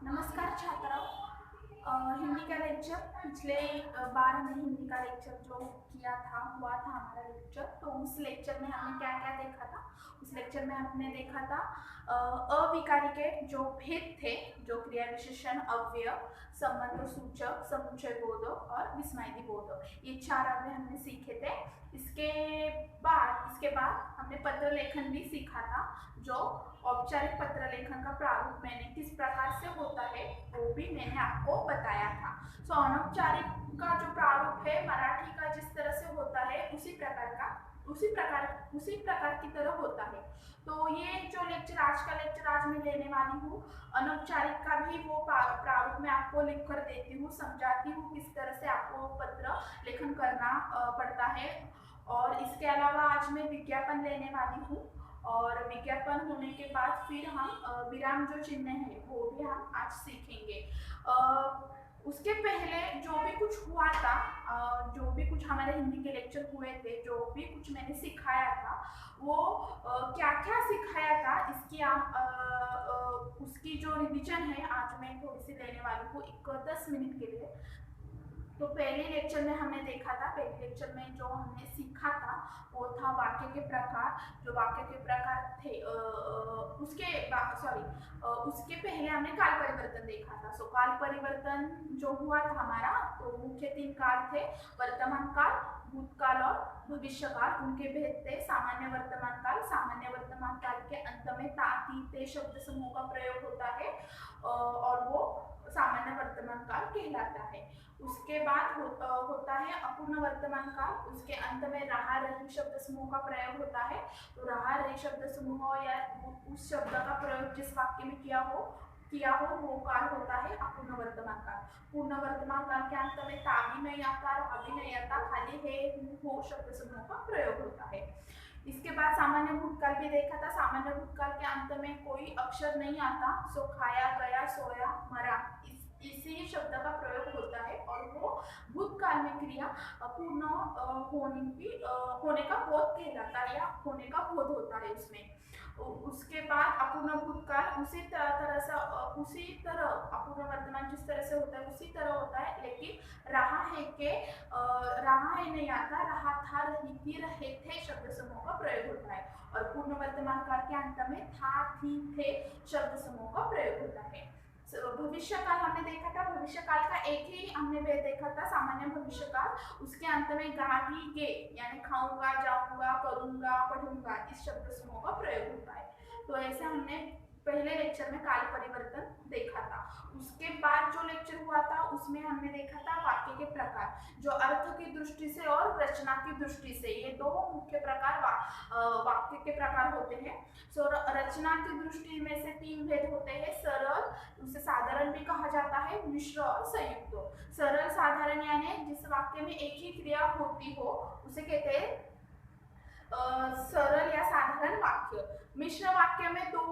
नमस्कार छात्राओं। हिंदी का लेक्चर पिछले बार हमने हिंदी का लेक्चर जो हुआ था हमारा लेक्चर। तो उस लेक्चर में हमने क्या क्या देखा था। उस लेक्चर में हमने देखा था अविकारी के जो भेद थे, जो क्रिया विशेषण, अव्यय, संबंध सूचक, समुच्चय बोधक और विस्मयदी बोधक, ये 4 अव्यय हमने सीखे थे। इसके बाद हमने पत्र लेखन भी सीखा था। जो औपचारिक पत्र लेखन का प्रारूप मैंने किस प्रकार से होता है वो भी मैंने आपको बताया था। सो अनौपचारिक का जो प्रारूप है मराठी का जिस तरह से होता है उसी प्रकार की तरह होता है। तो ये जो लेक्चर आज मैं लेने वाली हूँ, अनौपचारिक का भी वो प्रारूप में आपको लिख कर देती हूँ, समझाती हूँ किस तरह से आपको पत्र लेखन करना पड़ता है। और इसके अलावा आज मैं विज्ञापन लेने वाली हूँ, और विज्ञापन होने के बाद फिर हम विराम जो चिन्ह है वो भी हम आज सीखेंगे। उसके पहले जो भी कुछ हुआ था, जो भी कुछ हमारे हिंदी के लेक्चर हुए थे, जो भी कुछ मैंने सिखाया था वो क्या क्या सिखाया था उसकी जो रिवीजन है आज मैं थोड़ी सी लेने वाली हूँ 10 मिनट के लिए। तो पहले लेक्चर में हमने देखा था, पहले लेक्चर में जो हमने सीखा था वो था वाक्य के प्रकार। जो वाक्य के प्रकार थे उसके पहले हमने काल परिवर्तन देखा था। सो काल परिवर्तन जो हुआ था हमारा, तो मुख्य 3 काल थे, वर्तमान काल, भूतकाल और भविष्य काल। उनके भेद थे सामान्य वर्तमान काल के अंत में ता ती ते शब्द समूह का प्रयोग होता है और वो सामान्य वर्तमान काल कहलाता है। उसके बाद होता है अपूर्ण वर्तमान काल, उसके अंत में रहा रही शब्द समूह का प्रयोग होता है। तो रहा रही शब्द समूह या उस शब्द का प्रयोग जिस वाक्य में किया हो वो काल होता है अपूर्ण वर्तमान काल। पूर्ण वर्तमान काल के अंत में ता भी नहीं आता, अभी नहीं आता, खाली है हो शब्द समूह का प्रयोग होता है। इसके बाद सामान्य भूतकाल भी देखा था। सामान्य भूतकाल के अंत में कोई अक्षर नहीं आता। सो खाया, गया, सोया, मरा, इसी शब्द का प्रयोग होता है और वो भूतकाल में क्रिया पूर्ण होने का बोध कहलाता है या होने का बोध होता है उसमें। उसके बाद अपूर्ण भूतकाल उसी तरह अपूर्ण वर्तमान जिस तरह से होता है उसी तरह होता है, लेकिन रहा है नहीं आता, रहा था, रही थी, रहे थे शब्द समूह का प्रयोग होता है। और पूर्ण वर्तमान काल के अंत में था, थी, थे शब्द समूह का प्रयोग होता है। भविष्य काल हमने देखा था। भविष्य काल का एक ही हमने देखा था, सामान्य भविष्य काल। उसके अंत में गागी गे यानी खाऊंगा, जाऊंगा, करूंगा, पढ़ूंगा, इस शब्द समूह का प्रयोग होता है। तो ऐसे हमने पहले लेक्चर में काल परिवर्तन देखा था। उसके बाद जो लेक्चर हुआ था उसमें हमने देखा था वाक्य के प्रकार, जो अर्थ की दृष्टि से और रचना की दृष्टि से, ये 2 मुख्य प्रकार वाक्य के प्रकार होते हैं। सो रचना की दृष्टि में से 3 भेद होते हैं, सरल, उसे साधारण भी कहा जाता है, मिश्र और संयुक्त। सरल साधारण यानी जिस वाक्य में एक ही क्रिया होती हो उसे कहते हैं सरल या साधारण वाक्य। मिश्र वाक्य में दो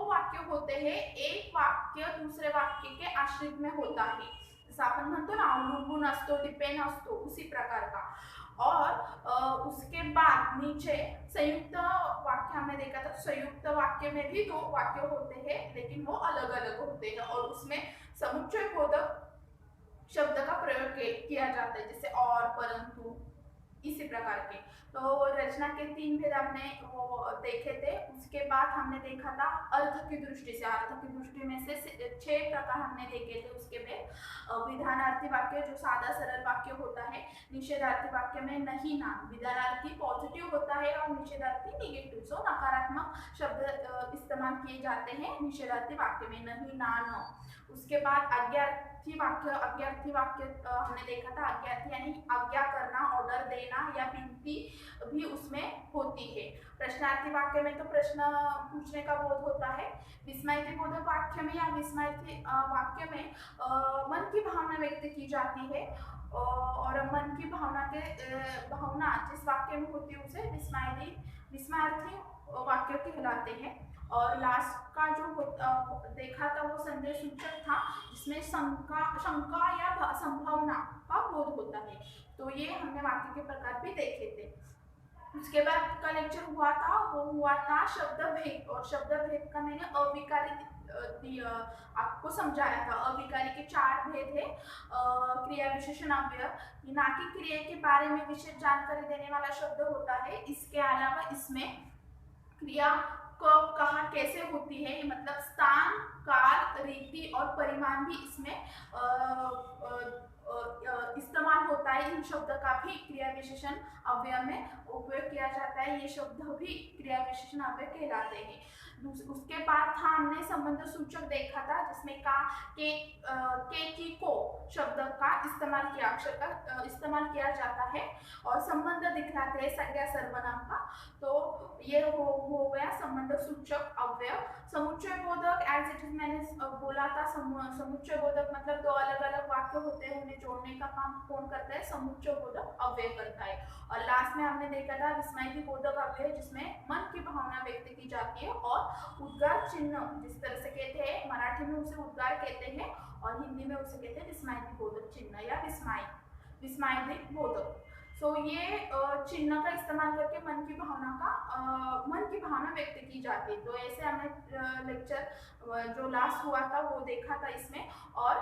वाक्य होते हैं, एक वाक्य दूसरे वाक्य के आश्रित में होता है, जैसे आपण म्हणतो ना अवलंबून असतो, डिपेंड असतो, उसी प्रकार का। और उसके बाद नीचे संयुक्त वाक्य हमने देखा था। संयुक्त वाक्य में भी 2 वाक्य होते हैं लेकिन वो अलग अलग होते हैं और उसमें समुच्चय बोधक शब्द का प्रयोग किया जाता है, जैसे और, परंतु, इसी प्रकार के। तो रचना के 3 भेद हमने वो देखे थे। उसके बाद हमने देखा था अर्थ की दृष्टि से। अर्थ की दृष्टि में से 6 प्रकार हमने देखे थे उसके भेद। विधानार्थी वाक्य जो सादा सरल वाक्य होता है, निषेधार्थी वाक्य में नहीं ना, विधानार्थी पॉजिटिव होता है और निषेधार्थी निगेटिव। सो नकारात्मक शब्द इस्तेमाल किए जाते हैं निषेधार्थी वाक्य में, नहीं, ना, न। उसके बाद आज्ञार्थी वाक्य हमने देखा था। आज्ञार्थी यानी आज्ञा करना, ऑर्डर देना या विनती भी उसमें होती है। प्रश्नार्थी वाक्य में तो प्रश्न पूछने का बोध होता है। विस्मयती बोधक वाक्य में या विस्मयती वाक्य में मन की भावना व्यक्त की जाती है और मन की भावना जिस वाक्य में होती है उसे विस्मयार्थी वाक्य कहलाते हैं। और लास्ट का जो देखा था वो संदेश सूचक था, जिसमें शंका या संभावना का बोध होता है। तो ये हमने वाक्य के प्रकार भी देखे थे। उसके बाद का लेक्चर हुआ था, वो हुआ था शब्द भेद, और शब्द भेद का मैंने अविकारी आपको समझाया था। अविकारी के 4 भेद है, क्रिया विशेषण अव्यय, ना कि क्रिया के बारे में विशेष जानकारी देने वाला शब्द होता है। इसके अलावा इसमें क्रिया कब कहाँ कैसे होती है, मतलब स्थान, काल, रीति और परिमाण भी इसमें इस्तेमाल होता है। इन शब्द का भी क्रिया विशेषण अव्यय में उपयोग किया जाता है। ये शब्द भी क्रिया विशेषण अव्यय कहलाते हैं। उसके बाद था हमने संबंध सूचक देखा था, जिसमें का के की को शब्द का इस्तेमाल किया, अक्षर का इस्तेमाल किया जाता है और संबंध दिखलाते हैं संज्ञा सर्वनाम का। तो ये हो गया संबंध सूचक अव्यय। समुच्चय बोधक एज इट इज मैंने बोला था, समुच्चय बोधक मतलब दो अलग अलग वाक्य होते हैं, उन्हें जोड़ने का काम कौन करता है, समुच्चय बोधक अव्यय करता है। और लास्ट में हमने देखा था विस्मयी बोधक अव्यय, जिसमें मन की भावना व्यक्त की जाती है और उद्गार चिन्ह, जिस तरह से कहते हैं मराठी में उसे उद्गार कहते हैं और हिंदी में उसे कहते हैं विस्मयी बोधक चिन्ह या विस्मयी बोधक। सो ये चिन्ह का इस्तेमाल करके मन की भावना व्यक्त की जाती है। तो ऐसे हमने लेक्चर जो लास्ट हुआ था वो देखा था इसमें। और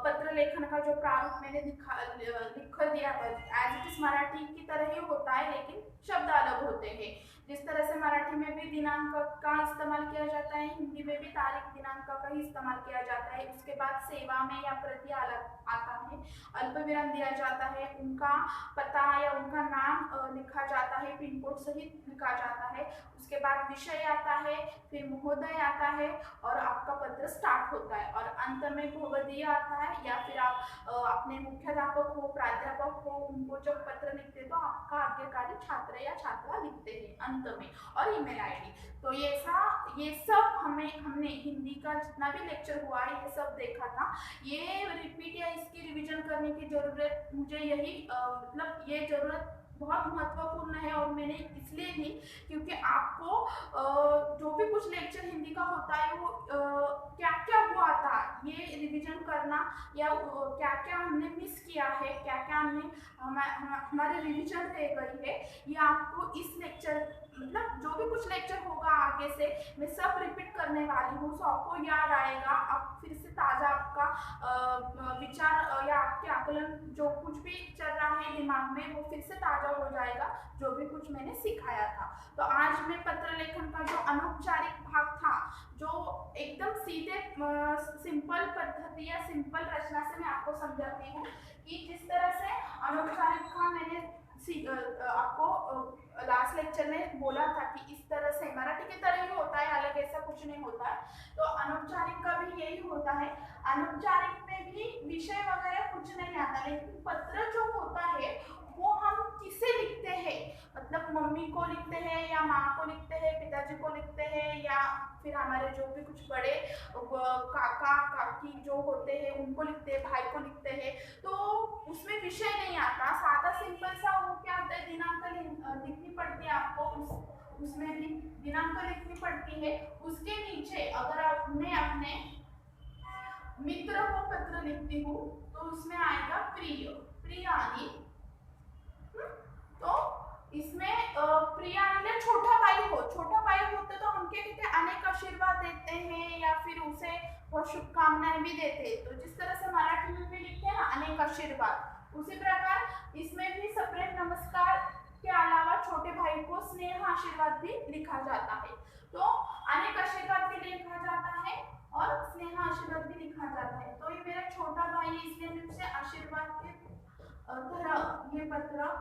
पत्र लेखन का जो प्रारूप मैंने लिख दिया था, एज इट इज मराठी की तरह ही होता है, लेकिन शब्द अलग होते हैं। जिस तरह से मराठी में भी दिनांक का इस्तेमाल किया जाता है, हिंदी में भी तारीख दिनांक का ही इस्तेमाल किया जाता है। उसके बाद सेवा में या प्रति आता है, अल्प विराम दिया जाता है, उनका पता या उनका नाम लिखा जाता है, पिन कोड सहित लिखा जाता है। उसके बाद विषय आता है, फिर महोदय आता है और आपका पत्र स्टार्ट होता है। और अंत में भवदीय आता है, या फिर आप अपने मुख्याध्यापक हो, प्राध्यापक हो, उनको जब पत्र लिखते तो आपका आज्ञाकारी छात्र या छात्रा लिखते हैं अंत में, और ईमेल आईडी। तो ये सब हमने हिंदी का जितना भी लेक्चर हुआ है ये सब देखा था। ये रिपीट या इसकी रिवीजन करने की जरूरत मुझे यही मतलब ये जरूरत बहुत महत्वपूर्ण है, और मैंने इसलिए ली क्योंकि आपको जो भी कुछ लेक्चर हिंदी का होता है वो क्या क्या हुआ था ये रिवीजन करना, या क्या क्या हमने मिस किया है, क्या क्या हमने हमारे रिवीजन रह गई है, ये आपको इस लेक्चर मतलब जो भी कुछ लेक्चर होगा आगे से मैं सब रिपीट करने वाली हूँ। सो आपको याद आएगा, आप फिर से ताज़ा आपका विचार या आपके आकलन जो कुछ भी चल रहा है दिमाग में वो फिर से ताज़ा हो जाएगा, जो भी कुछ मैंने सिखाया था। तो आज मैं पत्र लेखन का जो अनौपचारिक भाग था, जो एकदम सीधे सिंपल पद्धति या सिंपल रचना से मैं आपको समझाती हूँ कि जिस तरह से अनौपचारिक का मैंने आपको लास्ट लेक्चर में बोला था कि इस तरह से मराठी की तरह ही होता है, अलग ऐसा कुछ नहीं होता है। तो अनौपचारिक का भी यही होता है। अनौपचारिक में भी विषय वगैरह कुछ नहीं आता, लेकिन पत्र जो होता है वो हम किसे लिखते हैं, मतलब मम्मी को लिखते हैं या माँ को लिखते हैं, पिताजी को लिखते हैं, या फिर हमारे जो भी कुछ बड़े काका काकी जो होते हैं उनको लिखते हैं, भाई को लिखते हैं। तो उसमें विषय नहीं आता, सादा सिंपल सा वो क्या होता है, दिनांक लिखनी पड़ती है आपको, उसमें भी दिनांक लिखनी पड़ती है। उसके नीचे अगर मैं अपने मित्र को पत्र लिखती हूँ तो उसमें आएगा प्रियानी। तो इसमें प्रियानी छोटा भाई होते तो हम क्या कहते हैं, अनेक आशीर्वाद देते हैं या फिर उसे बहुत शुभकामनाएं भी देते हैं। तो जिस तरह से मराठी में भी लिखते हैं ना अनेक आशीर्वाद, उसी प्रकार इसमें भी सेपरेट नमस्कार के अलावा छोटे भाई को स्नेह आशीर्वाद भी लिखा जाता है। तो अनेक आशीर्वाद भी लिखा जाता है और स्नेह आशीर्वाद भी लिखा जाता है। तो ये मेरा छोटा भाई है, इसलिए मैं उसे आशीर्वाद के तरह ये पत्र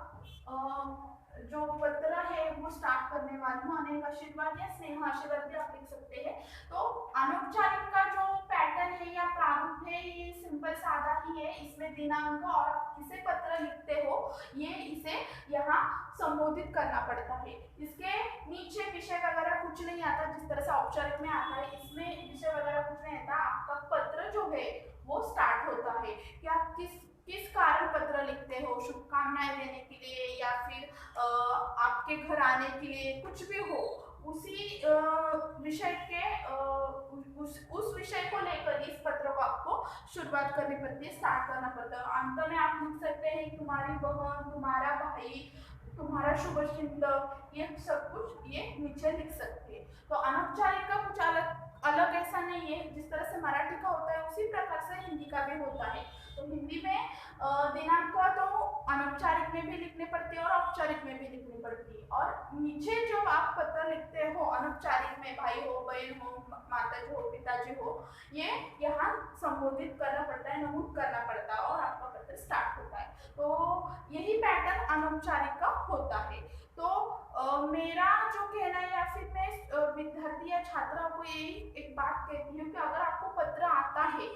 जो पत्र है वो स्टार्ट करने वाली हूँ। अनेक आशीर्वाद या स्नेह आशीर्वाद भी आप लिख सकते हैं। तो अनौपचारिक का जो पैटर्न है या प्रारूप है ये सिंपल सादा ही है। इसमें दिनांक और आप किसे पत्र लिखते हो ये इसे यहाँ संबोधित करना पड़ता है। इसके नीचे विषय वगैरह कुछ नहीं आता, जिस तरह से औपचारिक में आता है, इसमें विषय वगैरह कुछ नहीं आता। आपका पत्र जो है वो स्टार्ट होता है कि आप किस कारण पत्र लिखते हो, शुभकामनाएं देने के लिए या फिर आपके घर आने के लिए, कुछ भी हो, उसी विषय के उस विषय को लेकर इस पत्र को आपको शुरुआत करनी पड़ती है, स्टार्ट करना पड़ता है। अंत में आप लिख सकते हैं तुम्हारी बहन, तुम्हारा भाई, तुम्हारा शुभ चिंतक, ये सब कुछ ये नीचे लिख सकते हैं। तो अनौपचारिक का कुछ अलग अलग ऐसा नहीं है, जिस तरह से मराठी का होता है उसी प्रकार से हिंदी का भी होता है। तो हिंदी में दिनांक को तो अनौपचारिक में भी लिखने पड़ती है और औपचारिक में भी लिखनी पड़ती है। और नीचे जो आप पत्र लिखते हो अनौपचारिक में, भाई हो, बहन हो, माताजी हो, पिताजी हो, ये यहाँ संबोधित करना पड़ता है, नमूद करना पड़ता है और आपका पत्र स्टार्ट होता है। तो यही पैटर्न अनौपचारिक का होता है। तो मेरा जो कहना है, या फिर मैं विद्यार्थी या छात्रा को यही एक बात कहती हूँ कि अगर आपको पत्र आता है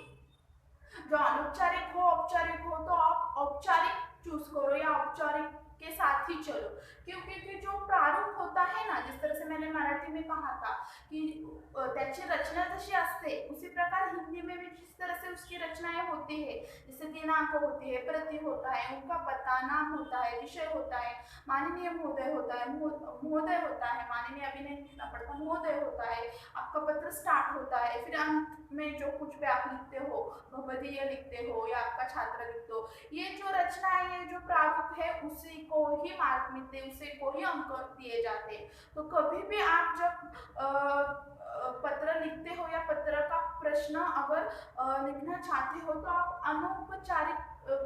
जो अनौपचारिक हो औपचारिक हो, तो आप औपचारिक चूज करो या औपचारिक के साथ ही चलो। क्योंकि जो प्रारूप होता है ना, जिस तरह से मैंने मराठी में कहा था कि त्याची रचना जशी असते उसी प्रकार हिंदी में भी जिस तरह से उसकी रचनाएं होती है, जैसे दिनांक होती है, प्रति होता है, उनका पता, नाम होता है, विषय होता है, माननीय महोदय होता है, महोदय होता है, माननीय अभी नहीं लिखना पड़ता, महोदय होता है, आपका पत्र स्टार्ट होता है, फिर अंत में जो कुछ भी आप लिखते हो, भवदीय लिखते हो या आपका छात्र लिखते हो, ये जो रचना है, ये जो प्रारूप है, उसी को ही मार्क मिलते हैं, उसी को ही अंक दिए जाते हैं। तो कभी भी आप जब पत्र लिखते हो या पत्र का प्रश्न अगर लिखना चाहते हो, तो आप अनौपचारिक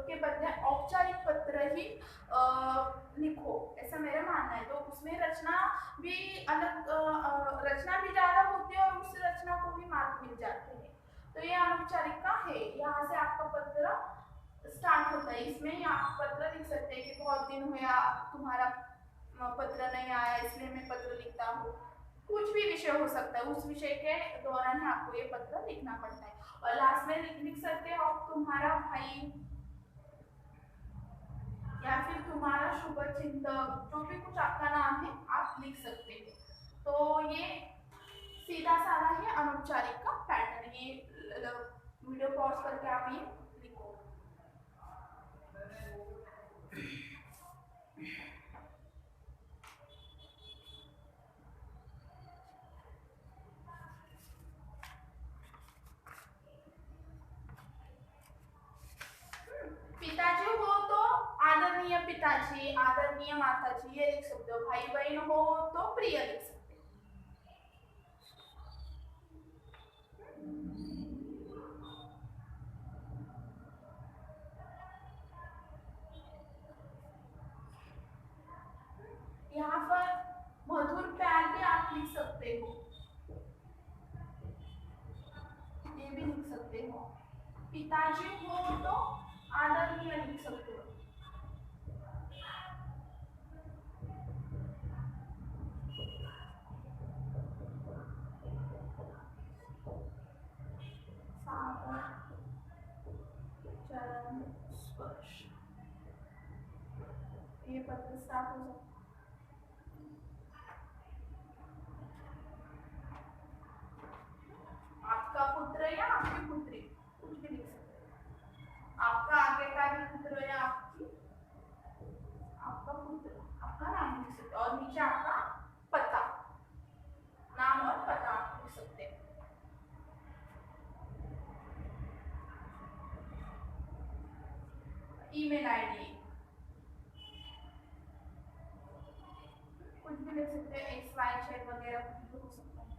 के बदले औपचारिक पत्र ही लिखो, ऐसा मेरा मानना है। तो उसमें रचना भी अलग, रचना भी ज्यादा होती है और उस रचना को भी मार्क मिल जाते हैं। तो ये अनौपचारिक का है, यहाँ से आपका पत्र स्टार्ट होता है। इसमें ही आप पत्र लिख सकते हैं कि बहुत दिन हुआ तुम्हारा पत्र नहीं आया, इसलिए मैं पत्र लिखता हूँ। कुछ भी विषय हो सकता है, उस विषय के दौरान ही आपको ये पत्र लिखना पड़ता है। और लास्ट में लिख सकते हो आप तुम्हारा भाई या फिर तुम्हारा शुभ चिंतक, जो भी कुछ आपका नाम है आप लिख सकते हैं। तो ये सीधा साधा है अनौपचारिक का पैटर्न। ये वीडियो पॉज करके आप ये लिखो। पिताजी हो तो आदरणीय पिताजी, आदरणीय माताजी, ये लिख सकते हो। भाई बहन हो तो प्रिय लिख सकते हो। यहाँ पर मधुर प्यार भी आप लिख सकते हो, ये भी लिख सकते हो। पिताजी हो तो आदरणीय लिख सकते हो। चरण स्पर्श, ये पत्र स्टार्ट हो सकता है। आपका पुत्र या आपकी पुत्री, कुछ भी लिख सकते हैं। आपका आगे का भी पुत्र या आपकी, आपका पुत्र, आपका नाम लिख सकते हैं और नीचे आपका पता, नाम और पता आप लिख सकते हैं। ईमेल आईडी, कुछ भी लिख सकते हैं, XYZ वगैरह कुछ भी हो सकता है।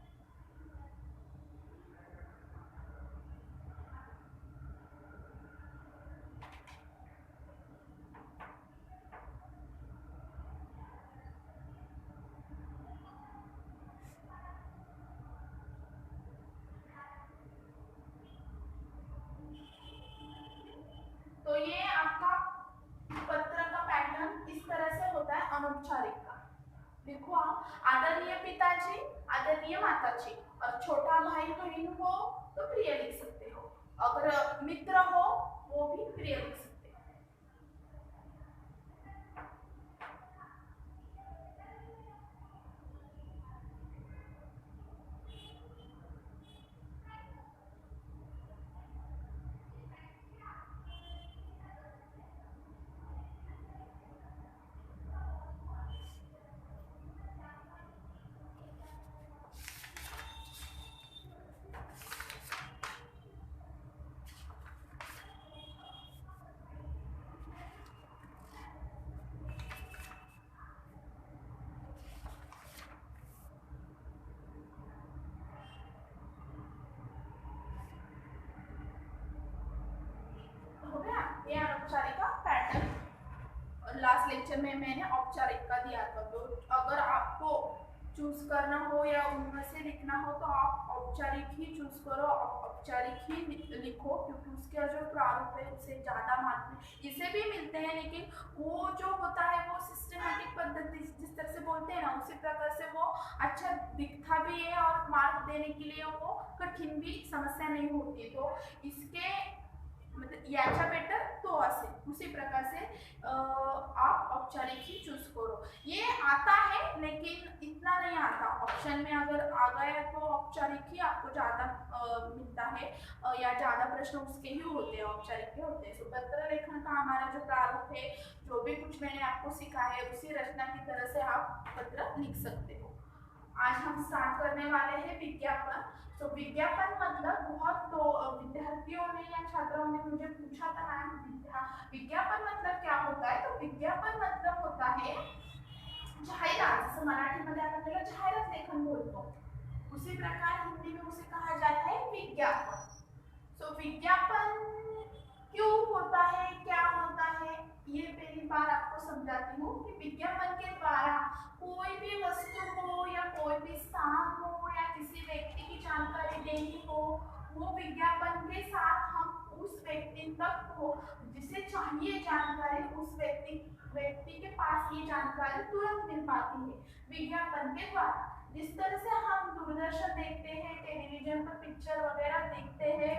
तो ये आपका पत्र का पैटर्न इस तरह से होता है अनौपचारिक का। देखो आप, आदरणीय पिताजी, आदरणीय माताजी, और छोटा भाई बहन हो तो प्रिय लिख सकते हो, अगर मित्र हो वो भी प्रिय लिख सकते हो। जैसे मैंने औपचारिक का दिया था, तो अगर आपको चूज करना हो या उनमें से लिखना हो तो आप औपचारिक ही चूज करो, औपचारिक ही लिखो, क्योंकि उसका जो प्रारूप है उससे ज़्यादा मार्क इसे भी मिलते हैं, लेकिन वो जो होता है वो सिस्टमेटिक पद्धति जिस तरह से बोलते हैं ना, उसी प्रकार से वो अच्छा दिखता भी है और मार्क देने के लिए वो कठिन भी समस्या नहीं होती। तो इसके मतलब याचा बेटर तो असेल उसी प्रकार से आप औपचारिक ही चूज करो। ये आता है लेकिन इतना नहीं आता, ऑप्शन में अगर आ गया तो औपचारिक ही आपको ज़्यादा मिलता है, या ज़्यादा प्रश्न उसके ही होते हैं, औपचारिक के होते हैं। तो पत्र लेखन का हमारा जो प्रारूप है, जो भी कुछ मैंने आपको सिखाया है उसी रचना की तरह से आप पत्र लिख सकते हो। आज हम स्टार्ट करने वाले हैं विज्ञापन। तो विज्ञापन मतलब बहुत तो विद्यार्थियों ने या छात्रों ने मुझे पूछा था मैम विज्ञापन मतलब क्या होता है। तो विज्ञापन मतलब होता है जाहिरात, जैसे मराठीमध्ये आपण त्याला जाहिरात लेखन बोलतो, उसी प्रकार हिंदी में उसे कहा जाता है विज्ञापन। तो विज्ञापन क्यों होता है, क्या होता है, ये पहली बार आपको समझाती हूँ कि विज्ञापन के द्वारा कोई भी वस्तु हो या कोई भी स्थान हो या किसी व्यक्ति की जानकारी देनी हो, वो विज्ञापन के साथ हम उस व्यक्ति तक हो जिसे चाहिए जानकारी, उस व्यक्ति के पास ये जानकारी तुरंत मिल पाती है विज्ञापन के द्वारा। जिस तरह से हम दूरदर्शन देखते हैं, टेलीविजन पर पिक्चर वगैरह देखते हैं,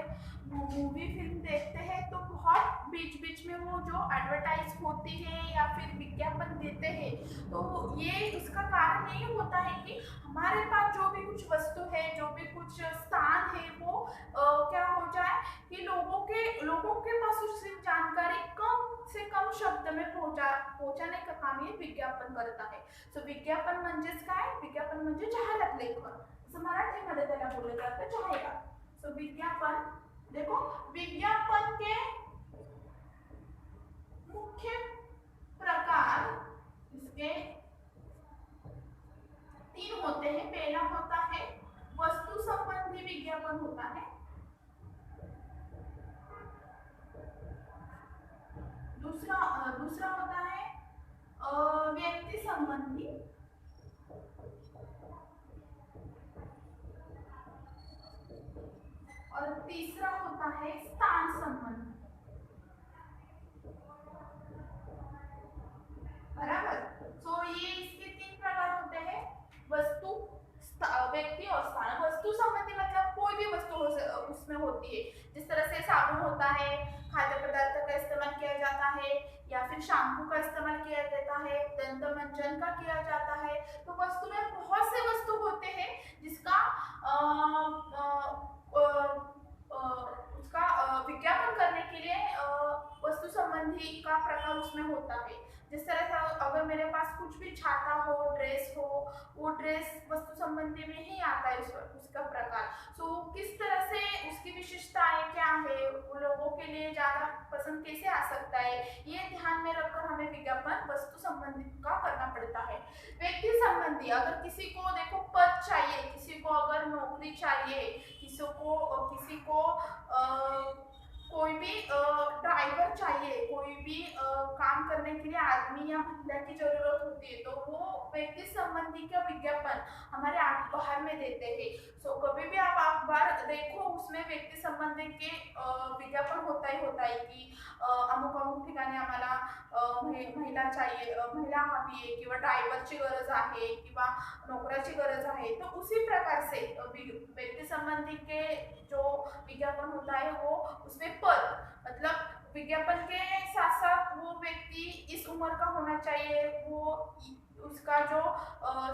मूवी फिल्म देखते हैं, तो बहुत बीच बीच में वो जो एडवर्टाइज होती है या फिर विज्ञापन देते हैं, तो ये उसका कारण यही होता है कि हमारे पास जो भी कुछ वस्तु है, जो भी कुछ स्थान है, वो क्या हो जाए कि लोगों के पास उसकी जानकारी कम से कम शब्द में पहुंचाने का काम ये विज्ञापन करता है। सो विज्ञापन म्हणजेच काय, विज्ञापन म्हणजे जाहिरात लेखन, असं मराठीमध्ये त्याला बोललं जातं जाहिरात। सो विज्ञापन देखो, विज्ञापन के मुख्य प्रकार इसके 3 होते हैं। पहला होता है वस्तु संबंधी विज्ञापन होता है, दूसरा होता है व्यक्ति संबंधी, और तीसरा होता है स्थान संबंधी। बराबर। तो ये इसके 3 प्रकार होते हैं, वस्तु, व्यक्ति और स्थान। वस्तु संबंधी मतलब कोई भी वस्तु उसमें होती है, जिस तरह से साबुन होता है, खाद्य पदार्थ का इस्तेमाल किया जाता है, या फिर शैम्पू का इस्तेमाल किया जाता है, दंत मंजन का किया जाता है। तो वस्तु में बहुत से वस्तु होते हैं जिसका उसका विज्ञापन करने के लिए वस्तु संबंधी का प्रकार उसमें होता है। जिस तरह से अगर मेरे पास कुछ भी छाता हो, ड्रेस हो, वो ड्रेस वस्तु संबंधी में ही आता है उसका प्रकार। सो किस तरह से उसकी विशेषताएं क्या है, वो लोगों के लिए ज़्यादा पसंद कैसे आ सकता है, ये ध्यान में रखकर हमें विज्ञापन वस्तु संबंधी का करना पड़ता है। व्यक्ति संबंधी, अगर किसी को देखो पद चाहिए, किसी को अगर नौकरी चाहिए, किसी को कोई भी ड्राइवर चाहिए, कोई भी काम करने के लिए आदमी या महिला की जरूरत होती है, तो वो व्यक्ति संबंधी का विज्ञापन हमारे अखबार में देते हैं। सो कभी भी आप अखबार देखो, उसमें व्यक्ति संबंधी के विज्ञापन होता है कि अमुक अमुक ठिकाणी आम्हाला महिला चाहिए, महिला हवी आहे, किंवा ड्रायव्हरची गरज आहे, किंवा नोकराची गरज आहे। तो उसी प्रकार से व्यक्ति संबंधी के जो विज्ञापन होता है वो उसमें पद मतलब विज्ञापन के साथ साथ वो व्यक्ति इस उम्र का होना चाहिए, वो उसका जो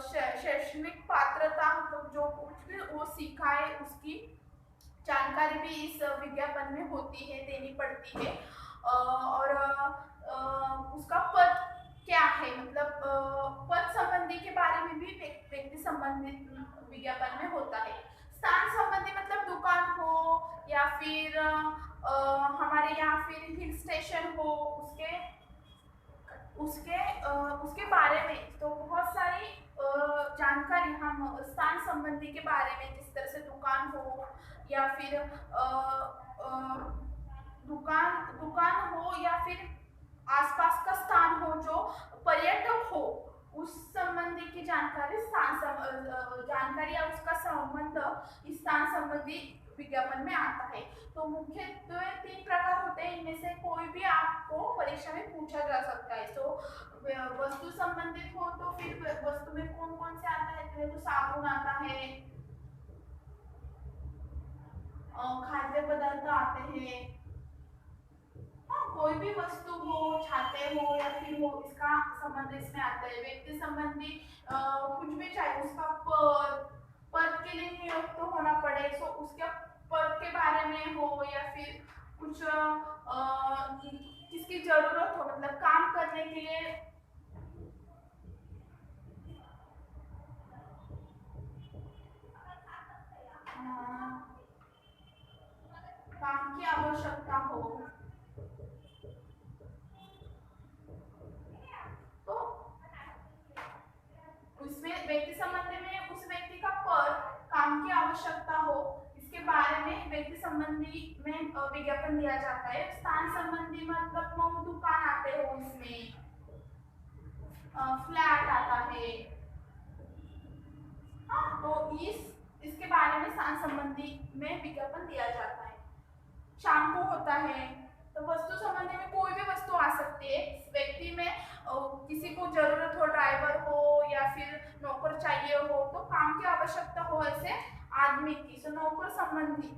शैक्षणिक पात्रता मतलब जो कुछ भी वो सीखा है उसकी जानकारी भी इस विज्ञापन में होती है, देनी पड़ती है। और उसका पद क्या है, मतलब पद संबंधी के बारे में भी व्यक्ति संबंधित विज्ञापन में होता है। स्थान संबंधी मतलब दुकान हो या फिर हमारे यहाँ फिर हिल स्टेशन हो, उसके बारे में तो बहुत सारी जानकारी हम स्थान संबंधी के बारे में, जिस तरह से दुकान हो या फिर दुकान हो या फिर आसपास का स्थान हो, जो पर्यटक हो, उस संबंधी की जानकारी जानकारी या उसका संबंध इस स्थान संबंधी विज्ञापन में आता है। तो मुख्यत्वे 3 प्रकार होते हैं, इनमें से कोई भी आपको परीक्षा में पूछा जा सकता है। तो वस्तु संबंधित हो तो फिर वस्तु में कौन कौन से आता है, तो साबुन आता है, खाद्य पदार्थ आते हैं। हाँ, कोई भी वस्तु हो, छाते हो या फिर हो, इसका संबंध इसमें आता है। व्यक्ति संबंधी कुछ भी चाहे, उसका पद पद के लिए नियुक्त तो होना पड़े, सो उसके पद के बारे में हो या फिर कुछ किसकी जरूरत हो, मतलब काम करने के लिए काम की आवश्यकता हो, तो उसमें व्यक्ति संबंधी में उस व्यक्ति का पद, काम की आवश्यकता हो, इसके बारे में व्यक्ति संबंधी में विज्ञापन दिया जाता है। स्थान संबंधी मतलब दुकान आते हो, इसमें फ्लैट आता है। हाँ, तो इसके बारे में स्थान संबंधी में विज्ञापन दिया जाता है। शैम्पू होता है, तो वस्तु संबंधी में कोई भी वस्तु आ सकती है। व्यक्ति में किसी को जरूरत हो, ड्राइवर हो या फिर नौकर चाहिए हो, तो काम की आवश्यकता हो ऐसे आदमी की, तो नौकर संबंधी।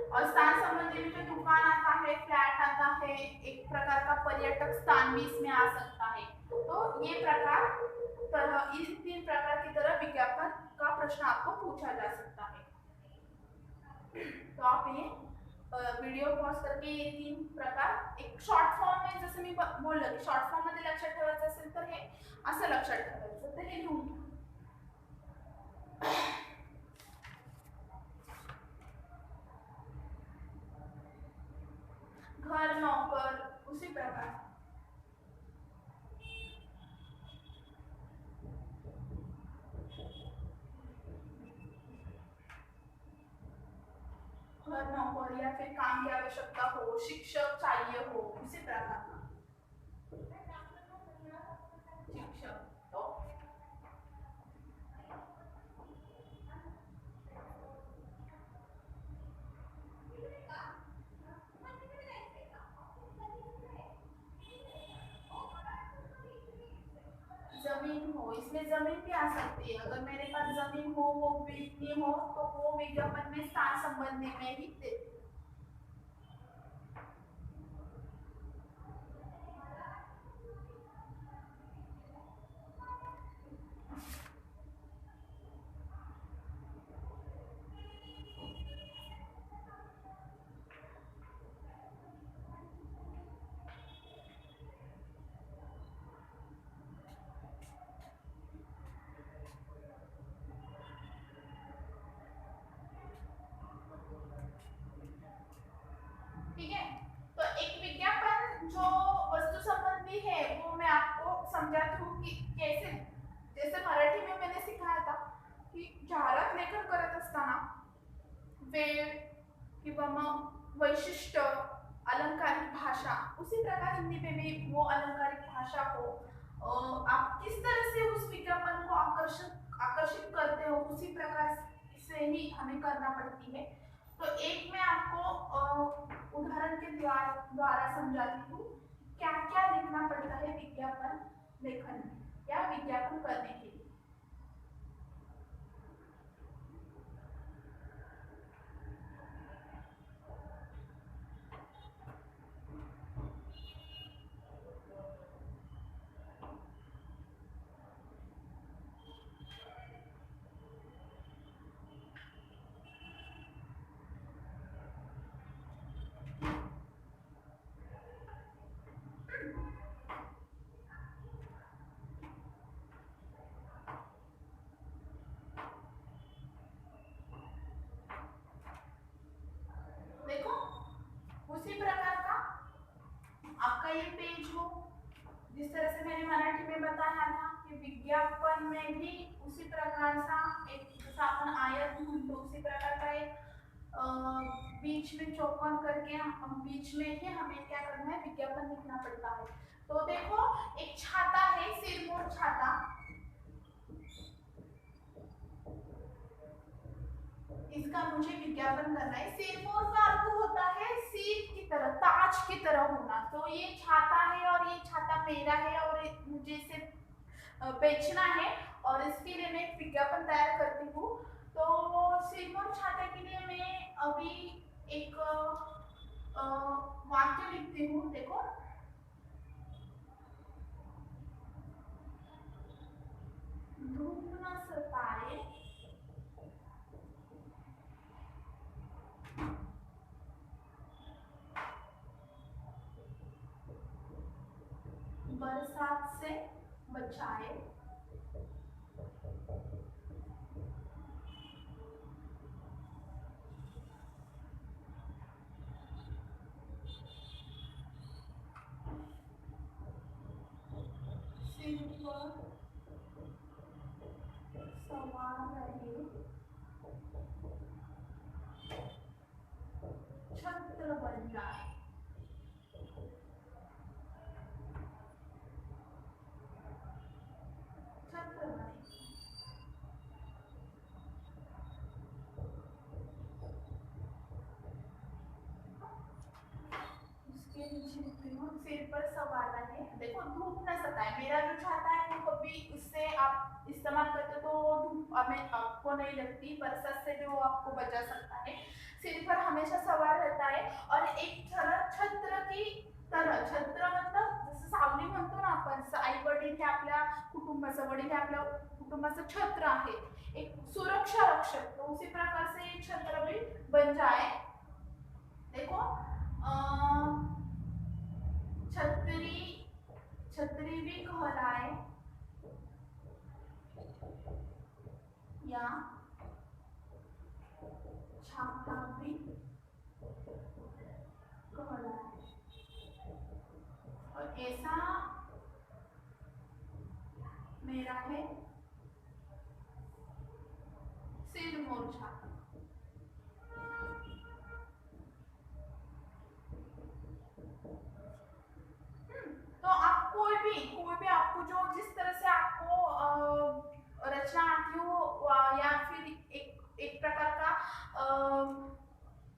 और स्थान संबंधी में जो दुकान आता है, फ्लैट आता है, एक प्रकार का पर्यटक स्थान भी इसमें आ सकता है। तो ये इन 3 प्रकार की तरह विज्ञापन का प्रश्न आपको पूछा जा सकता है। तो आप ये वीडियो पॉज करके ये 3 प्रकार एक शॉर्ट फॉर्म में, जसं मी बोललं की शॉर्ट फॉर्म मध्ये लक्षात ठेवायचं असेल तर हे असं लक्षात ठेवायचं, तर हे लिहून घ्या. घर, नौकर, उसी प्रकार. घर, नौकर या फिर काम की आवश्यकता हो, शिक्षक चाहिए हो, उसी प्रकार का शिक्षक. तो जमीन हो, इसमें जमीन भी आ सकती है। अगर मेरे पास जमीन हो, वो बिकनी हो, तो वो विज्ञापन में स्थान संबंधी में ही दे. ठीक है, तो एक विज्ञापन जो वस्तु संबंधी है वो मैं आपको समझाती हूँ कि कैसे. जैसे मराठी में मैंने सिखाया था की जाहिरात लेखन करत असताना वेळ किंवा मग वैशिष्ट्य, अलंकारिक भाषा, उसी प्रकार हिंदी में भी वो अलंकारिक भाषा हो. आप किस तरह से उस विज्ञापन को आकर्षित आकर्षित करते हो, उसी प्रकार से ही हमें करना पड़ती है. तो एक मैं आपको उदाहरण के द्वारा समझाती हूँ क्या क्या लिखना पड़ता है विज्ञापन लेखन में या विज्ञापन करने के लिए. देखो, उसी प्रकार का आपका ये पेज हो, जिस तरह से मैंने मराठी में बताया था कि विज्ञापन में भी उसी प्रकार सा एक, जैसा आपण आयत म्हणतो उसी प्रकार का एक बीच में चौकोन करके हम बीच में ही हमें क्या करना है, विज्ञापन लिखना पड़ता है। तो देखो एक छाता है, सिरमौर छाता, इसका मुझे विज्ञापन करना है। सिरमौर का अर्थ होता है सिर की तरह, ताज की तरह होना। तो ये छाता है और ये छाता मेरा है और मुझे इसे बेचना है और इसके लिए मैं एक विज्ञापन तैयार करती हूँ। तो सिरमौर छाता के लिए मैं अभी एक वाक्य लिखती हूँ। देखो, धूप न सताए, बरसात से बचाए, सिर पर सवार रहे, छत्र बन जाए। छत्र बने। उसके नीचे लिखती हूँ, सिर पर सवार रहे। देखो, धूप न सताए, मेरा जो छाता है वो कभी उससे आप इस्तेमाल करते तो धूप हमें आपको नहीं लगती, बरसात से भी वो आपको बचा सकता है। सिर पर हमेशा सवार रहता है और एक छत्र की तरह, छत्र मतलब जसं सावली म्हणतो ना आपण, आई वडील हे आपल्या कुटुंबाचं, वडील हे आपल्या कुटुंबाचं छत्र आहे, एक सुरक्षा रक्षक। तो उसी प्रकार से ये छत्र भी बन जाए। देखो, छतरी, छतरी भी कहलाए या छाता भी कहलाए। और ऐसा मेरा है सिरमौर छाता। तो आप कोई भी आपको जो जिस तरह से आपको रचना आती हो या फिर एक प्रकार का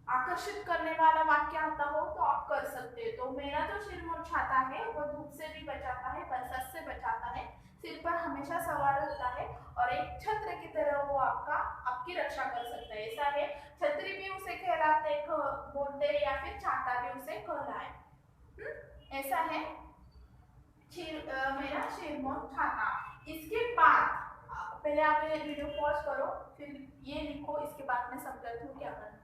आकर्षित करने वाला वाक्य आता हो तो आप कर सकते हो। तो मेरा जो सिरमौर छाता है वो धूप से भी बचाता है, बरसात से बचाता है, सिर पर हमेशा सवार रहता है और एक छत्र की तरह वो आपकी रक्षा कर सकता है। ऐसा है, छतरी भी उसे कहलाते बोलते हैं या फिर छाता भी उसे कहलाए। ऐसा है मेरा सिरमौर छाता। इसके बाद पहले आप ये वीडियो पॉज करो, फिर ये लिखो, इसके बाद मैं समझाती हूँ क्या करना है।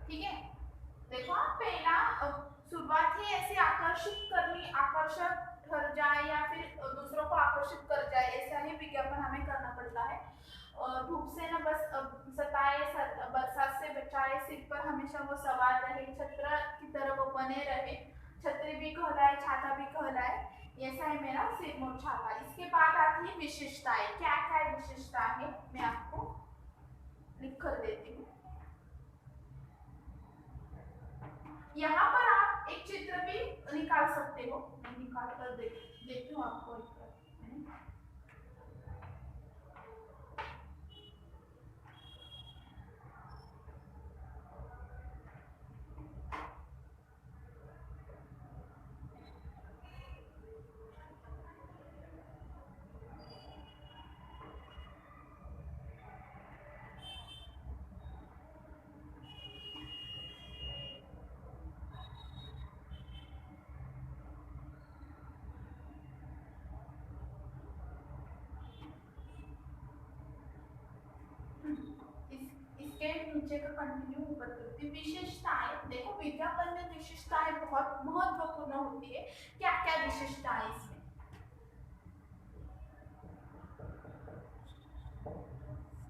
ठीक है, देखो, पहला शुरुआत ही ऐसे आकर्षक ठहर जाए या फिर दूसरों को आकर्षित कर जाए, ऐसा ही विज्ञापन हमें करना पड़ता है। धूप से न बस सताए, बरसात से बचाए, सिर पर हमेशा वो सवार रहे, छत्र की तरह वो बने रहे, छतरी भी कहलाए, छाता भी कहलाए। ऐसा है मेरा सिरमौर छाता। इसके बाद आती है विशेषताएं। क्या क्या विशेषता है मैं आपको लिख कर देती हूँ। यहाँ पर आप एक चित्र भी निकाल सकते हो, मैं निकाल कर देती हूँ आपको एक बार। नीचे का कंटिन्यू ऊपर करती हूँ। विशेषताएं, देखो विज्ञापन में विशेषताएं बहुत महत्वपूर्ण होती है। क्या क्या विशेषताएं इसमें?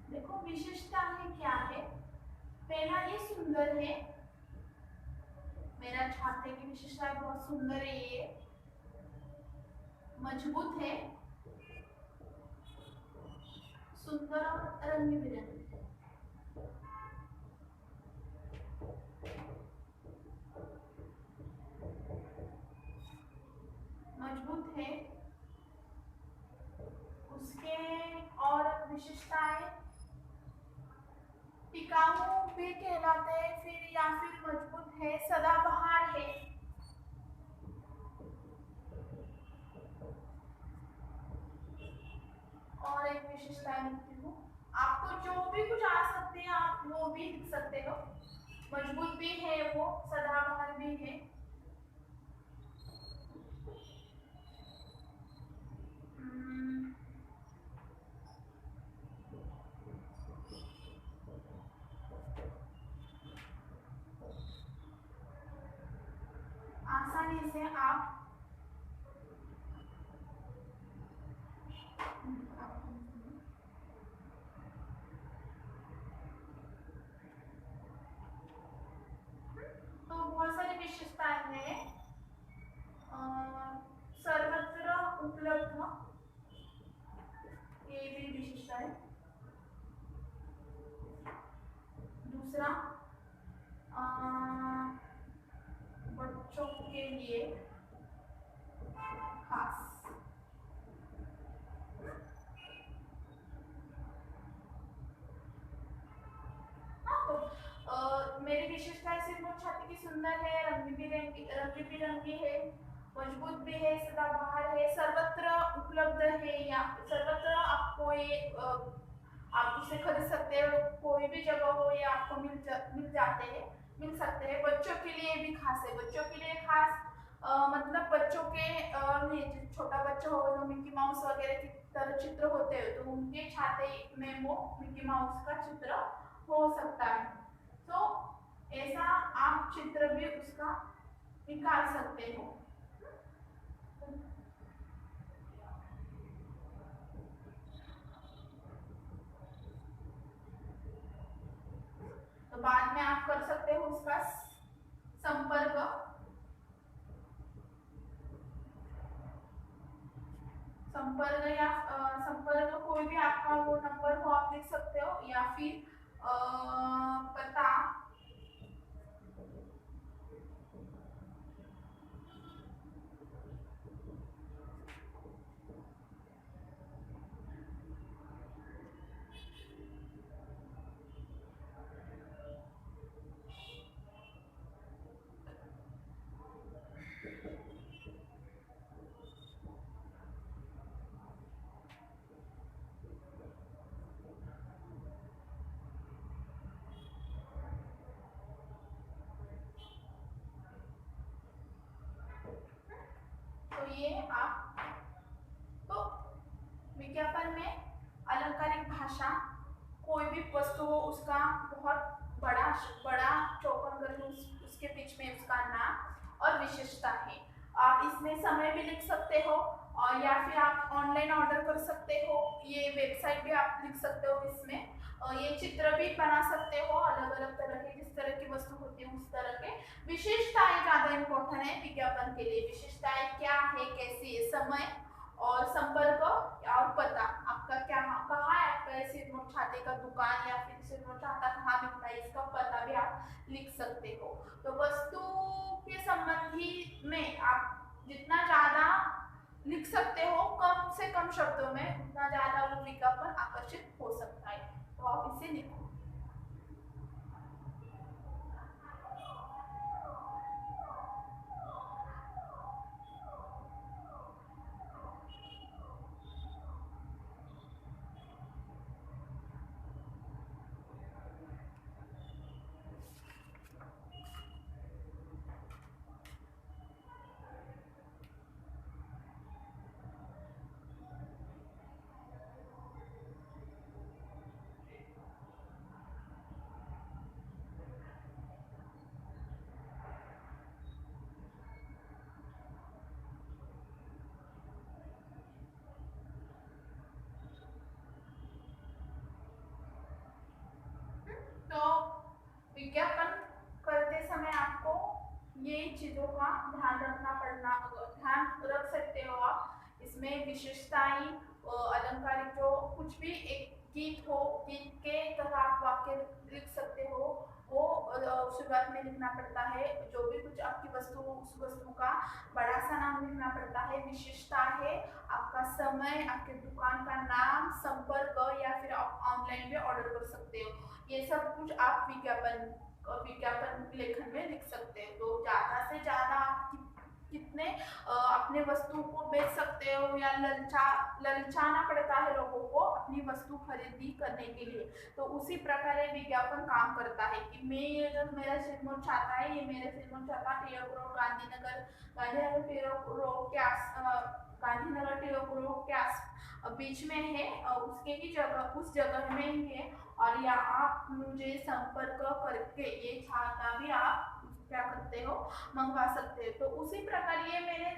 देखो विशेषताएं क्या है? पहला, ये सुंदर है। मेरा छाते की विशेषताएं बहुत सुंदर है। ये मजबूत है, सुंदर और रंग बिरंगी। मजबूत है। उसके और विशेषताएं टिकाऊ भी कहलाते हैं फिर, या फिर मजबूत है, सदाबहार है। और एक विशेषता लिखती हूँ, आपको जो भी कुछ आ सकते हैं आप वो भी लिख सकते हो। मजबूत भी है वो, सदाबहार भी है। आसानी से आप तो बहुत सारी विशेषताएं हैं। सर्वत्र उपलब्ध, ये भी विशेषता है। दूसरा, बच्चों के लिए खास। हाँ, तो मेरी विशेषताएं सिर्फ वो छाती की सुंदर है, रंग बिरंगी है, मजबूत भी है, सदाबहार है, सर्वत्र उपलब्ध है, या सर्वत्र आपको ये आप उसे खरीद सकते हो, कोई भी जगह हो ये आपको मिल सकते हैं। बच्चों के लिए भी खास है। बच्चों के लिए खास मतलब बच्चों के छोटा बच्चा हो जो मिक्की माउस वगैरह की तरह चित्र होते हैं तो उनके छाते में वो मिक्की माउस का चित्र हो सकता है। तो ऐसा आप चित्र भी उसका निकाल सकते हो। तो बाद में आप कर सकते हो उसका संपर्क। संपर्क कोई भी आपका वो नंबर हो आप लिख सकते हो, या फिर पता। तो ये आप, तो विज्ञापन में अलंकारिक भाषा, कोई भी वस्तु हो उसका बहुत बड़ा बड़ा चौकन करके उसके बीच में उसका नाम और विशेषता है। आप इसमें समय भी लिख सकते हो, और या फिर आप ऑनलाइन ऑर्डर कर सकते हो। ये वेबसाइट भी आप लिख सकते हो इसमें। ये चित्र भी बना सकते हो अलग अलग तरह के, जिस तरह की वस्तु होती है उस तरह के। विशेषताएं ज्यादा इंपॉर्टेंट है विज्ञापन के लिए। विशेषताएं क्या है, कैसी है, समय और संपर्क और पता, आपका क्या कहाँ है, आपका सिर नोट छाते का दुकान या फिर सिर नोट छाता कहाँ मिलता है इसका पता भी आप लिख सकते हो। तो वस्तु के संबंधी में आप जितना ज्यादा लिख सकते हो कम से कम शब्दों में, उतना ज्यादा वो विज्ञापन आकर्षित हो सकता है। तो आप इसे लिखो। चीजों का ध्यान रख सकते हो आप। इसमें विशेषताएं, अलंकारिक जो कुछ भी एक गीत हो, गीत के तरह आप वाक्य लिख सकते हो, वो शुरुआत में लिखना पड़ता है। जो भी कुछ आपकी वस्तु, उस वस्तु का बड़ा सा नाम लिखना पड़ता है। विशेषता है आपका समय, आपके दुकान का नाम, संपर्क, या फिर आप ऑनलाइन भी ऑर्डर कर सकते हो। ये सब कुछ आप विज्ञापन लेखन में लिख सकते हैं। तो ज्यादा से ज्यादा आप कितने अपने वस्तु को बेच सकते हो, या ललचाना पड़ता है लोगों को अपनी वस्तु खरीदी करने के लिए। तो उसी प्रकार ये विज्ञापन काम करता है कि मेरा सिरमौर चाहता है, ये मेरे सिरमौर चाहता है, टिळक रोड गांधीनगर टिळक रोड के गांधीनगर टिळक रोड के बीच में है, उसके ही जगह, उस जगह में ही है। और या आप मुझे संपर्क करके ये चाहता भी आप क्या करते हो, मंगवा सकते हो। तो उसी प्रकार ये मैंने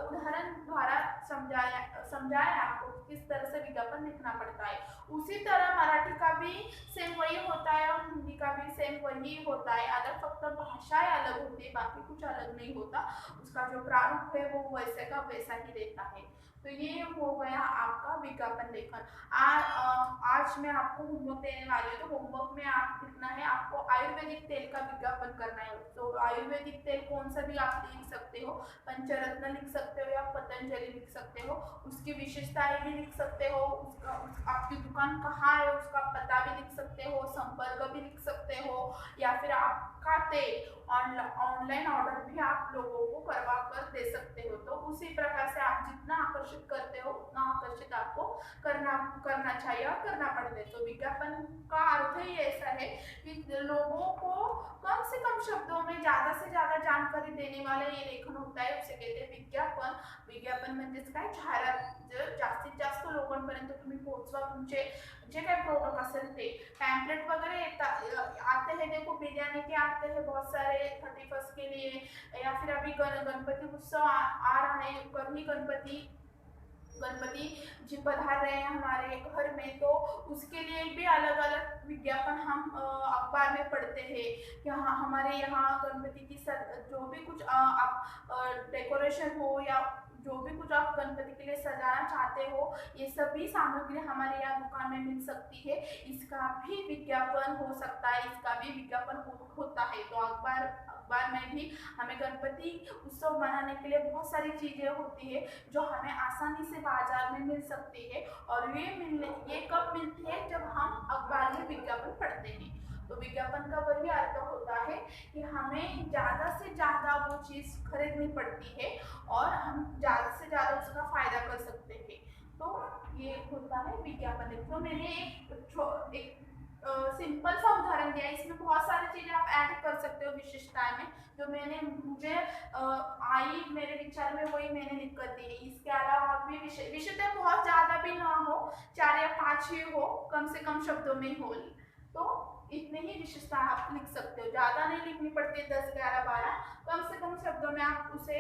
उदाहरण द्वारा समझाया आपको किस तरह से विज्ञापन लिखना पड़ता है। उसी तरह मराठी का भी सेम वही होता है और हिंदी का भी सेम वही होता है। अलग फक्त भाषाएं अलग होती है, बाकी कुछ अलग नहीं होता। उसका जो प्रारूप है वो वैसे का वैसा ही रहता है। तो ये हो गया आपका विज्ञापन लेखन। आज मैं आपको होमवर्क देने वाली हूँ। तो होमवर्क में आप लिखना है, आपको आयुर्वेदिक तेल का विज्ञापन करना है। तो आयुर्वेदिक तेल कौन सा भी आप लिख सकते हो, पंचरत्न लिख सकते हो या पतंजलि लिख सकते हो। उसकी विशेषताएं भी लिख सकते हो, आपकी दुकान कहाँ है उसका पता भी लिख सकते हो, संपर्क भी लिख सकते हो, या फिर आपका तेल ऑनलाइन ऑर्डर भी आप लोगों को करवा कर दे सकते हो। तो उसी प्रकार से आप जितना आकर्षित करते हो उतना आकर्षित आपको करना चाहिए और करना पड़ता है। तो विज्ञापन का अर्थ ही ऐसा है कि लोगों को कम से कम शब्दों में ज्यादा से ज्यादा जानकारी देने वाला ये लेखन होता है, उसे कहते हैं विज्ञापन। विज्ञापन म्हणजेच काय, जाहिरात जास्तीत जास्त लोकांपर्यंत तुम्ही पोहोचवा तुमचे जे काही प्रोडक्ट असेल ते। पैम्पलेट वगैरह आते हैं, देखो बिरयानी के आते हैं बहुत सारे 31st के लिए, या फिर अभी गणपति उत्सव आ रहा है, कभी गणपति जी पधार रहे हैं हमारे घर में, तो उसके लिए भी अलग अलग विज्ञापन हम अखबार में पढ़ते हैं कि हाँ हमारे यहाँ गणपति की जो भी कुछ आप डेकोरेशन हो या जो भी कुछ आप गणपति के लिए सजाना चाहते हो, ये सभी सामग्री हमारे यहाँ दुकान में मिल सकती है। इसका भी विज्ञापन हो सकता है, इसका भी विज्ञापन होता है। तो अखबार में भी हमें गणपति उत्सव मनाने के लिए बहुत सारी चीजें होती है जो हमें आसानी से बाजार में मिल सकती है। और ये कब मिलती है, जब हम अखबार में विज्ञापन पढ़ते हैं। तो विज्ञापन का वही अर्थ होता है कि हमें ज्यादा से ज्यादा वो चीज खरीदनी पड़ती है और हम ज्यादा से ज्यादा उसका फायदा कर सकते हैं। तो ये होता है विज्ञापन। तो मैंने एक सिंपल सा उदाहरण दिया, इसमें बहुत सारी चीजें आप ऐड कर सकते हो विशेषताएं में, जो मुझे आई मेरे विचार में वही मैंने लिख कर दी है। इसके अलावा भी विशेषताएं बहुत ज्यादा भी ना हो, 4 या 5 ही हो, कम से कम शब्दों में हो, तो इतने ही विशेषता आप लिख सकते हो। ज्यादा नहीं लिखनी पड़ती है, 10, 11, 12, कम से कम शब्दों में आप उसे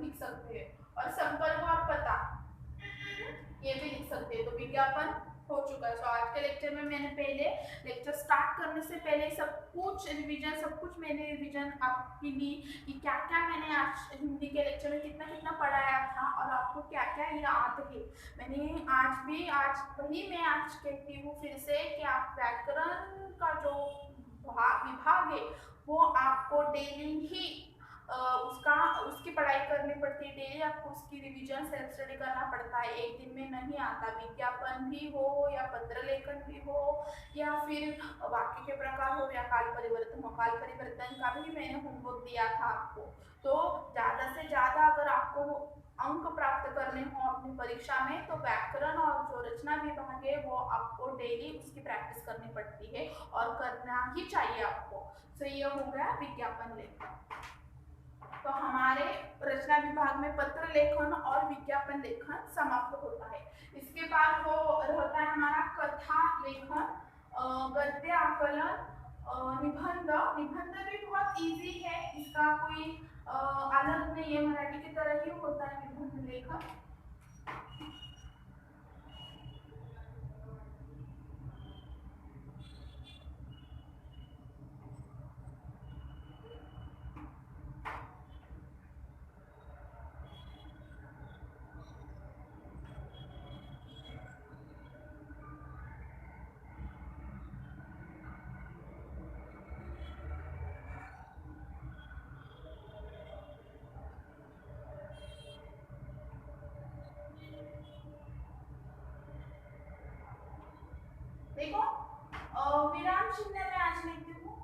लिख सकते हैं। और संपर्क और पता ये भी लिख सकते हैं। तो विज्ञापन हो चुका है। तो आज के लेक्चर में मैंने पहले लेक्चर स्टार्ट करने से पहले सब कुछ मैंने रिवीजन आपकी ली कि क्या क्या मैंने आज हिंदी के लेक्चर में कितना पढ़ाया था और आपको क्या क्या याद है। मैं आज कहती हूँ फिर से कि आप व्याकरण का जो विभाग है वो आपको डेली ही उसकी पढ़ाई करनी पड़ती है। डेली आपको उसकी रिवीजन सेल्फ स्टडी करना पड़ता है, एक दिन में नहीं आता। विज्ञापन भी हो या पत्र लेखन भी हो या फिर वाक्य के प्रकार हो या काल परिवर्तन हो, काल परिवर्तन का भी मैंने होमवर्क दिया था आपको। तो ज्यादा से ज्यादा अगर आपको अंक प्राप्त करने हो अपनी परीक्षा में, तो व्याकरण और जो रचना विभाग है वो आपको डेली उसकी प्रैक्टिस करनी पड़ती है और करना ही चाहिए आपको। तो ये हो गया विज्ञापन लेखन। तो हमारे रचना विभाग में पत्र लेखन और विज्ञापन लेखन समाप्त होता है। इसके बाद वो होता है हमारा कथा लेखन, गद्य आकलन, निबंध भी बहुत इजी है, इसका कोई अलग नहीं है, मराठी की तरह ही होता है निबंध लेखन। विराम चिन्ह में आज लेती हूँ,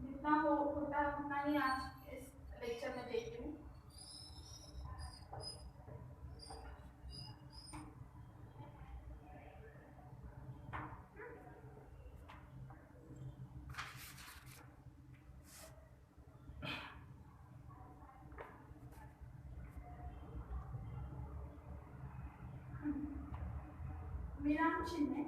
जितना हो होता है उतना ही आज इस लेक्चर में देती हूँ। विराम चिन्ह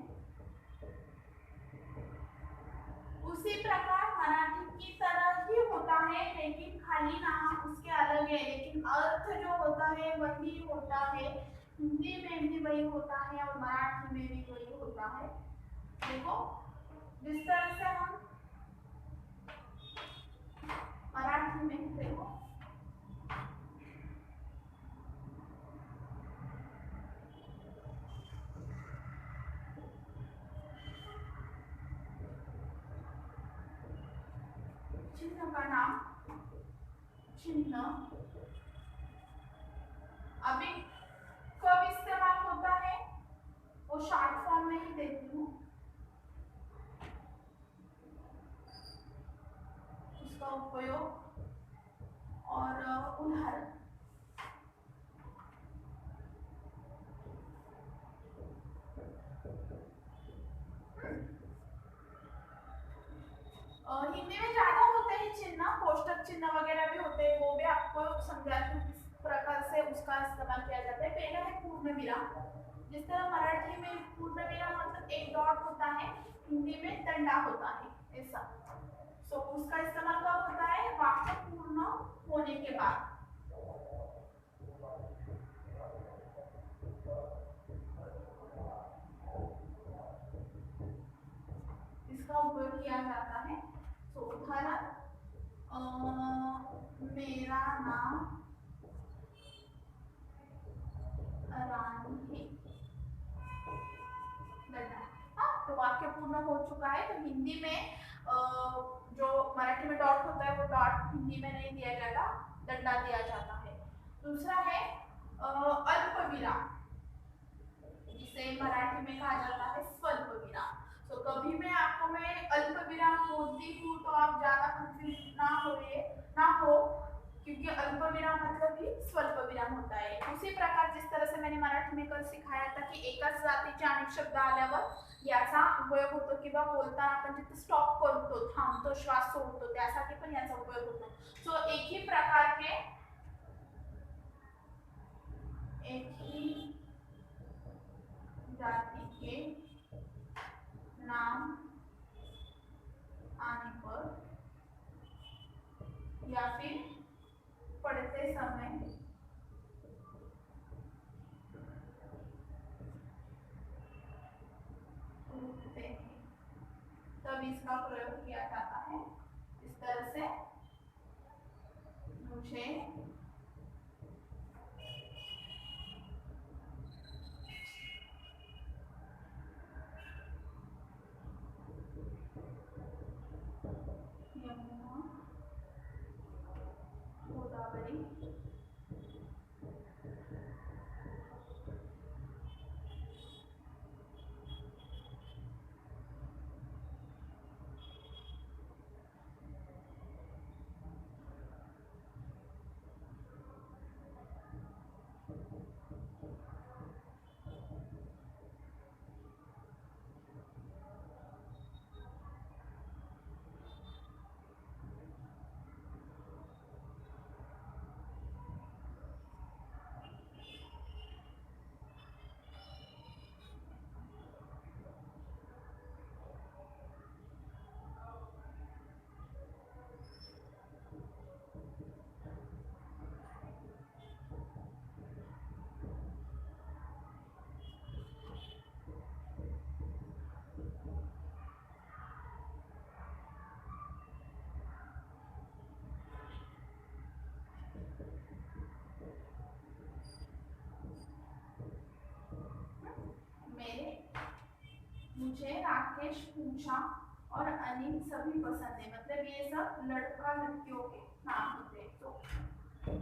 उसी प्रकार मराठी की तरह ही होता है, लेकिन खाली नाम उसके अलग है, लेकिन अर्थ जो होता है वही होता है। हिंदी में भी वही होता है और मराठी में भी वही होता है। देखो जिस तरह से हम मराठी में देखो चिन्ह का नाम चिन्ह अभी कब इस्तेमाल होता है वो शॉर्ट फॉर्म में ही देती हूँ, उसका उपयोग और उदाहरण। हिंदी में ज्यादा होते हैं चिन्ह, कोष्टक चिन्ह वगैरह भी होते हैं, वो भी आपको समझाती हूँ किस प्रकार से उसका इस्तेमाल किया जाता है। पहला है पूर्ण विराम, जिस तरह मराठी में पूर्ण विराम मतलब एक डॉट होता है, हिंदी में दंडा होता है ऐसा। सो उसका इस्तेमाल कब होता है, वाक्य पूर्ण होने के बाद। इसका उपयोग किया जाता है। तो उदाहरण मेरा नाम रानी है, तो वाक्य पूर्ण हो चुका है। तो हिंदी में जो मराठी में डॉट होता है वो डॉट हिंदी में नहीं दिया जाता, दंडा दिया जाता है। दूसरा है अल्प विराम, जिसे मराठी में कहा जाता है स्वल्प विराम। तो कभी मैं आपको अल्प विराम बोलती हूँ तो आप ज्यादा कंफ्यूज ना हो, क्योंकि अल्प विराम मतलब ही स्वल्प विराम होता है। उसी प्रकार जिस तरह से मैंने मराठी में कल सिखाया था की एकाच जातीचे अनेक शब्द आल्यावर याचा उपयोग होतो, किंवा बोलताना आपण जिथे स्टॉप करतो, थांबतो, श्वास सोडतो, त्यासाठी पण याचा उपयोग होतो। सो एक ही प्रकार के एक ही जाति के नाम आने पर या फिर पढ़ते समय रुकते हैं, तब इसका प्रयोग किया जाता है। इस तरह से मुझे यमुना गोदावरी मुझे राकेश, पूजा और अनिल सभी पसंद है, मतलब ये सब लड़का लड़कियों के नाम होते हैं। तो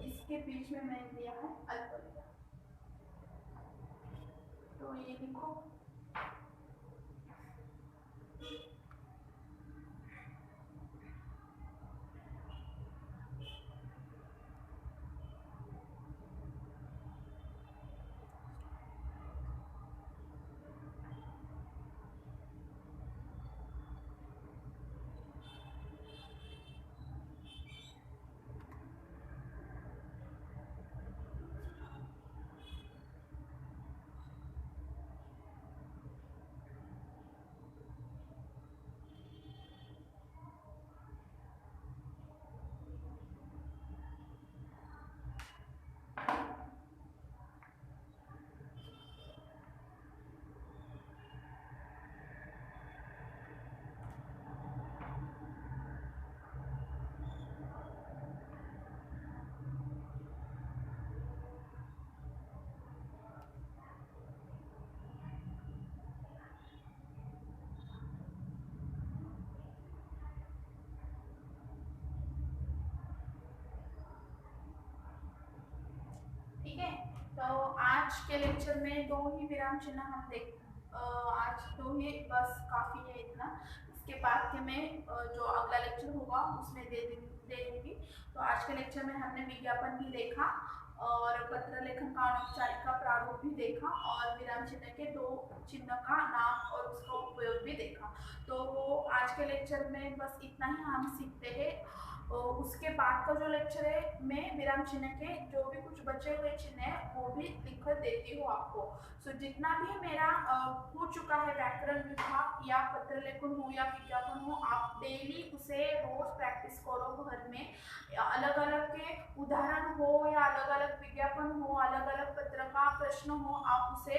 इसके बीच में मैंने दिया है अल्पविराम। तो ये लिखो के लेक्चर में 2 ही विराम चिन्ह हम आज 2 ही बस काफ़ी है इतना। इसके बाद के मैं जो अगला लेक्चर होगा उसमें दे दूँगी। तो आज के लेक्चर में हमने विज्ञापन भी देखा और पत्र लेखन का अनौपचारिक का प्रारूप भी देखा और विराम चिन्ह के 2 चिन्ह का नाम और उसका उपयोग भी देखा। तो आज के लेक्चर में बस इतना ही हम सीखते हैं। उसके बाद का जो लेक्चर है मैं विराम चिन्ह के जो भी कुछ बचे हुए चिन्ह है वो भी लिख कर देती हूँ आपको। सो जितना भी मेरा हो चुका है व्याकरण विभाग या पत्र लेखन हो या विज्ञापन हो, आप डेली उसे रोज प्रैक्टिस करो घर में। अलग अलग के उदाहरण हो या अलग अलग विज्ञापन हो, अलग अलग पत्र का प्रश्न हो, आप उसे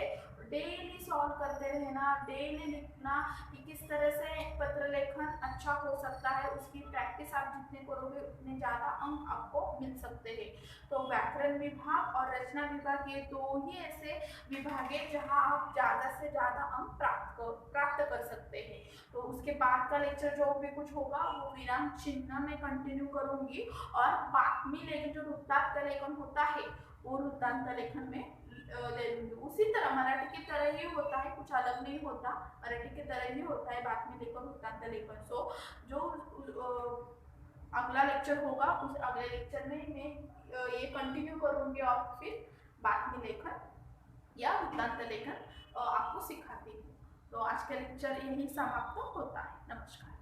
डेली सॉल्व करते रहना, डेली लिखना कि किस तरह से पत्र लेखन अच्छा हो सकता है। उसकी प्रैक्टिस आप जितने करोगे उतने ज़्यादा अंक आपको मिल सकते हैं। तो व्याकरण विभाग और रचना विभाग ये 2 ही ऐसे विभाग है जहाँ आप ज़्यादा से ज़्यादा अंक प्राप्त कर सकते हैं। तो उसके बाद का लेक्चर जो भी कुछ होगा वो विराम चिन्ह में कंटिन्यू करूँगी और बातमी लेखन जो वृत्तांत लेखन होता है वो वृत्तांत लेखन में ले लूँगी। उसी तरह मराठी की तरह ही होता है, कुछ अलग नहीं होता, मराठी की तरह ही होता है बातमी लेखन वृत्तांत लेखन। सो जो अगला लेक्चर होगा उस अगले लेक्चर में मैं ये कंटिन्यू करूँगी और फिर बातमी लेखन या वृत्तांत लेखन आपको सिखाती हूँ। तो आज का लेक्चर यही समाप्त होता है। नमस्कार।